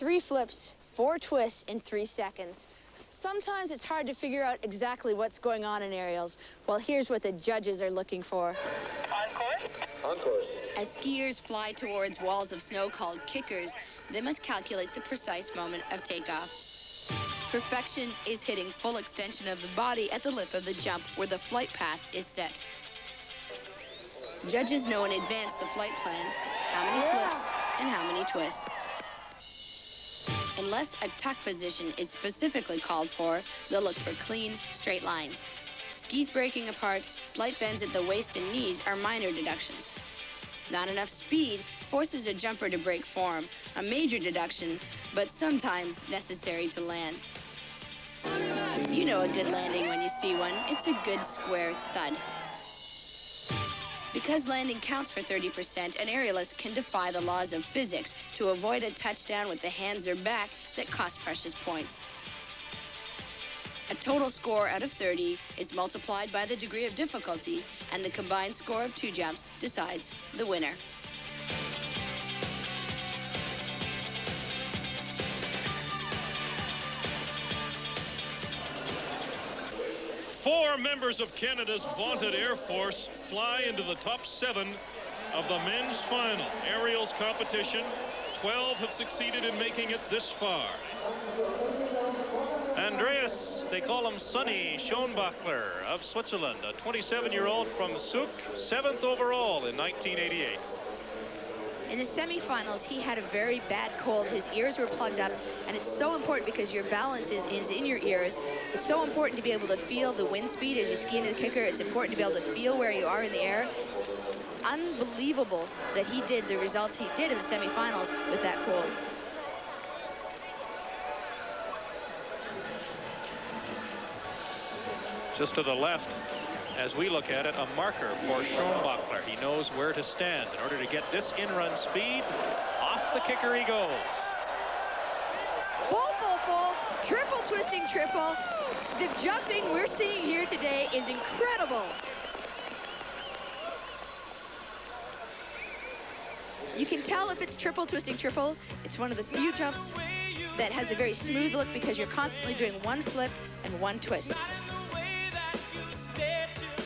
3 flips, 4 twists in 3 seconds. Sometimes it's hard to figure out exactly what's going on in aerials. Well, here's what the judges are looking for. On course? On course. As skiers fly towards walls of snow called kickers, they must calculate the precise moment of takeoff. Perfection is hitting full extension of the body at the lip of the jump where the flight path is set. Judges know in advance the flight plan, how many flips and how many twists. Unless a tuck position is specifically called for, they'll look for clean, straight lines. Skis breaking apart, slight bends at the waist and knees are minor deductions. Not enough speed forces a jumper to break form, a major deduction, but sometimes necessary to land. You know a good landing when you see one. It's a good square thud. Because landing counts for 30%, an aerialist can defy the laws of physics to avoid a touchdown with the hands or back that costs precious points. A total score out of 30 is multiplied by the degree of difficulty, and the combined score of 2 jumps decides the winner. Four members of Canada's vaunted Air Force fly into the top 7 of the men's final aerials competition. 12 have succeeded in making it this far. Andreas, they call him Sonny Schönbächler of Switzerland, a 27-year-old from Zug, 7th overall in 1988. In the semifinals, he had a very bad cold. His ears were plugged up, and it's so important because your balance is in your ears. It's so important to be able to feel the wind speed as you ski into the kicker. It's important to be able to feel where you are in the air. Unbelievable that he did the results he did in the semifinals with that cold. Just to the left, as we look at it, a marker for Schönbächler. He knows where to stand in order to get this in-run speed. Off the kicker he goes. Full, full, full, triple twisting triple. The jumping we're seeing here today is incredible. You can tell if it's triple twisting triple. It's one of the few jumps that has a very smooth look because you're constantly doing 1 flip and 1 twist.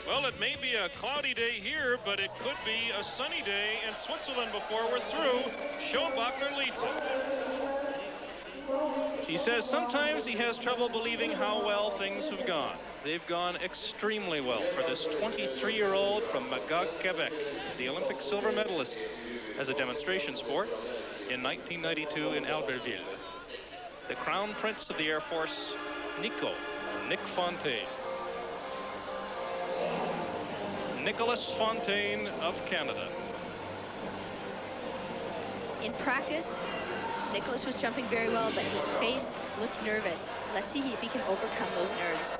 Well, it may be a cloudy day here, but it could be a sunny day in Switzerland before we're through. Schönbächler leads it. He says sometimes he has trouble believing how well things have gone. They've gone extremely well for this 23-year-old from Magog, Quebec, the Olympic silver medalist as a demonstration sport in 1992 in Albertville. The Crown Prince of the Air Force, Nick Fontaine. Nicholas Fontaine of Canada. In practice, Nicholas was jumping very well, but his face looked nervous. Let's see if he can overcome those nerves.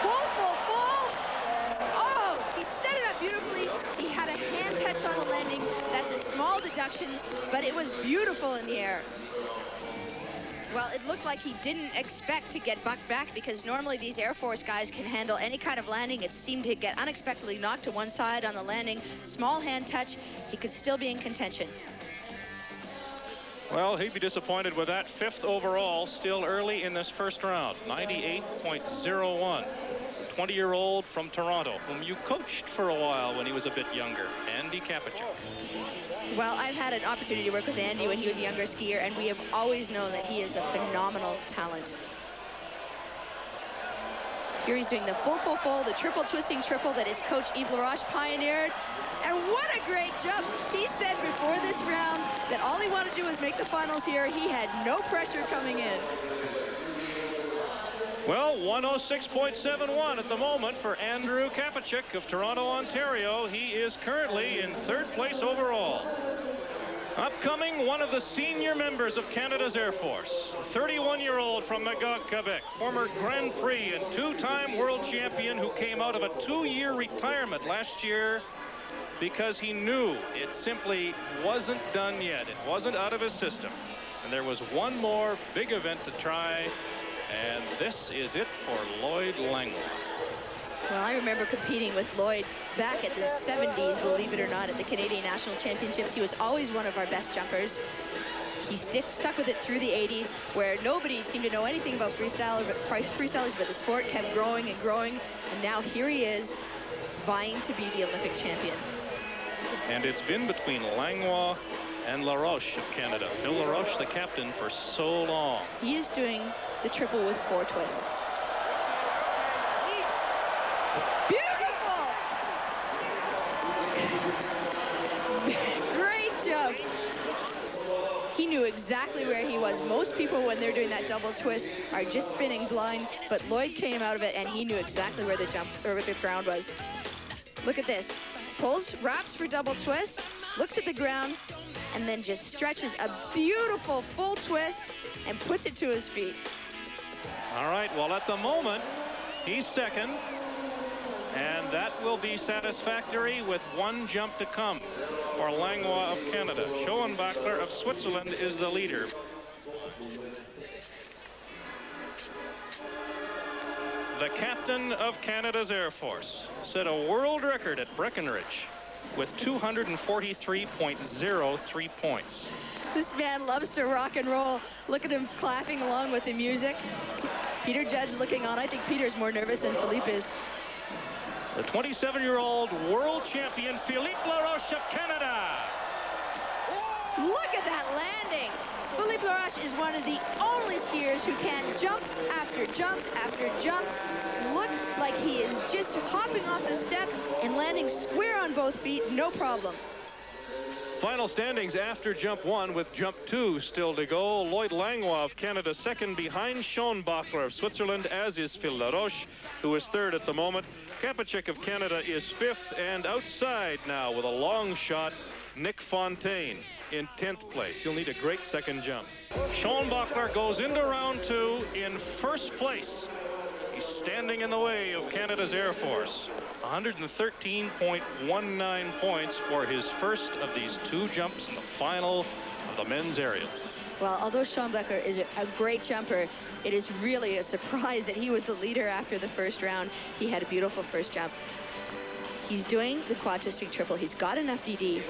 Full, full, full! Oh, he set it up beautifully. He had a hand touch on the landing. That's a small deduction, but it was beautiful in the air. Well, it looked like he didn't expect to get bucked back because normally these Air Force guys can handle any kind of landing. It seemed to get unexpectedly knocked to one side on the landing. Small hand touch, he could still be in contention. Well, he'd be disappointed with that. 5th overall, still early in this first round. 98.01. 20-year-old from Toronto, whom you coached for a while when he was a bit younger, Andy Kapachuk. Well, I've had an opportunity to work with Andy when he was a younger skier, and we have always known that he is a phenomenal talent. Here he's doing the full, full, full, the triple twisting triple that his coach Yves LaRoche pioneered. And what a great jump. He said before this round that all he wanted to do was make the finals here. He had no pressure coming in. Well, 106.71 at the moment for Andrew Kapachuk of Toronto, Ontario. He is currently in 3rd place overall. Upcoming, one of the senior members of Canada's Air Force, 31-year-old from Magog, Quebec, former Grand Prix and 2-time world champion who came out of a 2-year retirement last year because he knew it simply wasn't done yet. It wasn't out of his system. And there was one more big event to try. And this is it for Lloyd Langlois. Well, I remember competing with Lloyd back at the 70s, believe it or not, at the Canadian National Championships. He was always one of our best jumpers. He stuck with it through the 80s, where nobody seemed to know anything about freestylers, but the sport kept growing and growing, and now here he is, vying to be the Olympic champion. And it's been between Langlois and LaRoche of Canada. Phil LaRoche, the captain for so long. He is doing the triple with 4 twists. Beautiful! Great jump. He knew exactly where he was. Most people, when they're doing that double twist, are just spinning blind, but Lloyd came out of it and he knew exactly where the jump or where the ground was. Look at this. Pulls, wraps for double twist, looks at the ground, and then just stretches a beautiful full twist and puts it to his feet. All right, well, at the moment, he's second, and that will be satisfactory with 1 jump to come for Langlois of Canada. Schönbächler of Switzerland is the leader. The captain of Canada's Air Force set a world record at Breckenridge with 243.03 points. This man loves to rock and roll. Look at him clapping along with the music. Peter Judge looking on. I think Peter's more nervous than Philippe is. The 27-year-old world champion, Philippe LaRoche of Canada. Look at that landing. Philippe LaRoche is one of the only skiers who can jump after jump after jump. Look like he is just hopping off the step and landing square on both feet, no problem. Final standings after jump 1 with jump 2 still to go. Lloyd Langlois of Canada second behind Schönbächler of Switzerland, as is Phil LaRoche, who is third at the moment. Kapacek of Canada is 5th, and outside now with a long shot, Nick Fontaine in 10th place. He'll need a great second jump. Schönbächler goes into round 2 in 1st place. He's standing in the way of Canada's Air Force. 113.19 points for his first of these 2 jumps in the final of the men's aerials. Well, although Schönbächler is a great jumper, it is really a surprise that he was the leader after the first round. He had a beautiful first jump. He's doing the quad twisting triple. He's got enough DD.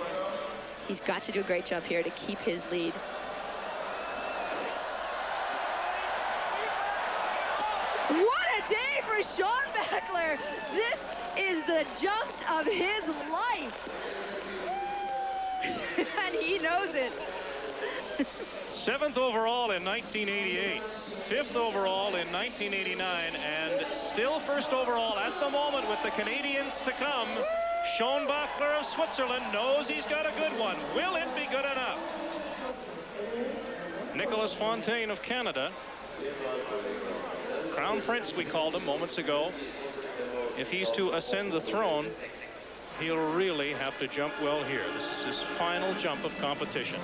He's got to do a great job here to keep his lead. What a day for Schönbächler! This is the jumps of his life. And he knows it. 7th overall in 1988, 5th overall in 1989, and still 1st overall at the moment with the Canadians to come. Schönbächler of Switzerland knows he's got a good one. Will it be good enough? Nicolas Fontaine of Canada, Crown Prince we called him moments ago. If he's to ascend the throne, he'll really have to jump well here. This is his final jump of competition.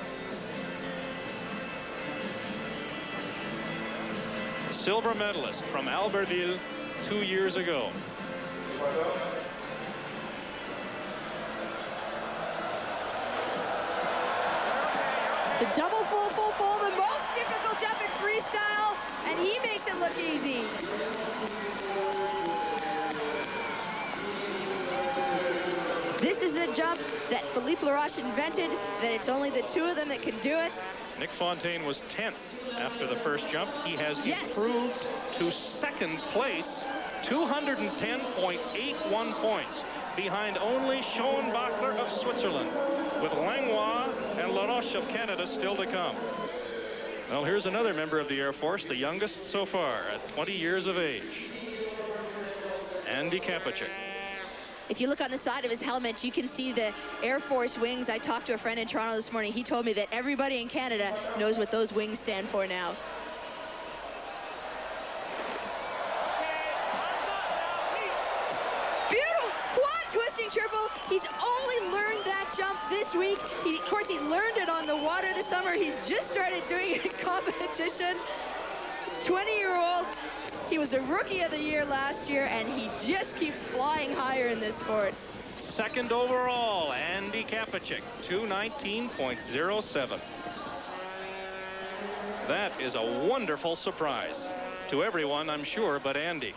Silver medalist from Albertville 2 years ago. The double full, the most difficult jump in freestyle, and he makes it look easy. This is a jump that Philippe LaRoche invented, that it's only the 2 of them that can do it. Nick Fontaine was 10th after the first jump. He has improved to 2nd place, 210.81 points, behind only Schönbächler of Switzerland, with Langlois and LaRoche of Canada still to come. Well, here's another member of the Air Force, the youngest so far at 20 years of age, Andy Kapacek. If you look on the side of his helmet, you can see the Air Force wings. I talked to a friend in Toronto this morning. He told me that everybody in Canada knows what those wings stand for now. Beautiful quad twisting triple. He's only learned that jump this week. Of course, he learned it on the water this summer. He's just started doing it in competition. 20-year-old. He was a Rookie of the Year last year, and he just keeps flying higher in this sport. 2nd overall, Andy Kapacek, 219.07. That is a wonderful surprise to everyone, I'm sure, but Andy.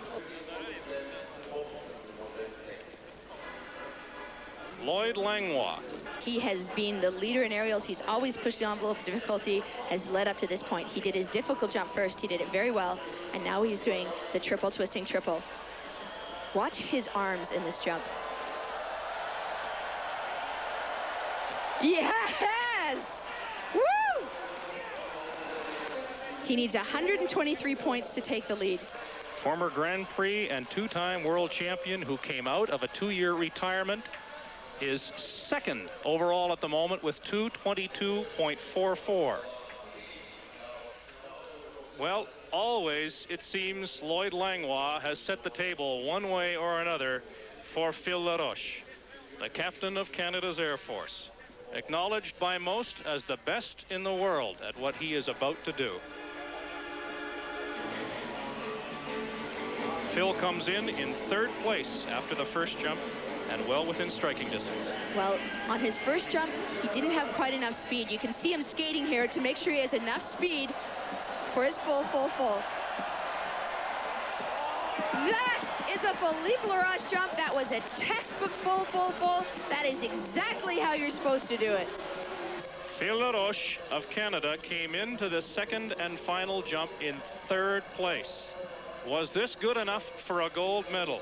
Lloyd Langlois. He has been the leader in aerials. He's always pushed the envelope of difficulty, has led up to this point. He did his difficult jump first. He did it very well. And now he's doing the triple twisting triple. Watch his arms in this jump. Yes! Woo! He needs 123 points to take the lead. Former Grand Prix and two-time world champion who came out of a 2-year retirement is second overall at the moment with 2:22.44. Well, always, it seems, Lloyd Langlois has set the table one way or another for Phil LaRoche, the captain of Canada's Air Force, acknowledged by most as the best in the world at what he is about to do. Phil comes in 3rd place after the first jump and well within striking distance. Well, on his first jump, he didn't have quite enough speed. You can see him skating here to make sure he has enough speed for his full. That is a Philippe LaRoche jump. That was a textbook full. That is exactly how you're supposed to do it. Phil LaRoche of Canada came into the second and final jump in 3rd place. Was this good enough for a gold medal?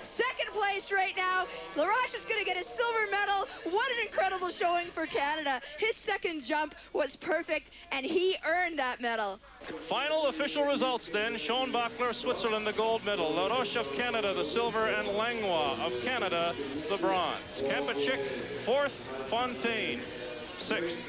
Second place right now. LaRoche is going to get a silver medal. What an incredible showing for Canada. His second jump was perfect, and he earned that medal. Final official results then. Schönbächler, Switzerland, the gold medal. LaRoche of Canada, the silver, and Langlois of Canada, the bronze. Kapachik, 4th. Fontaine, 6th.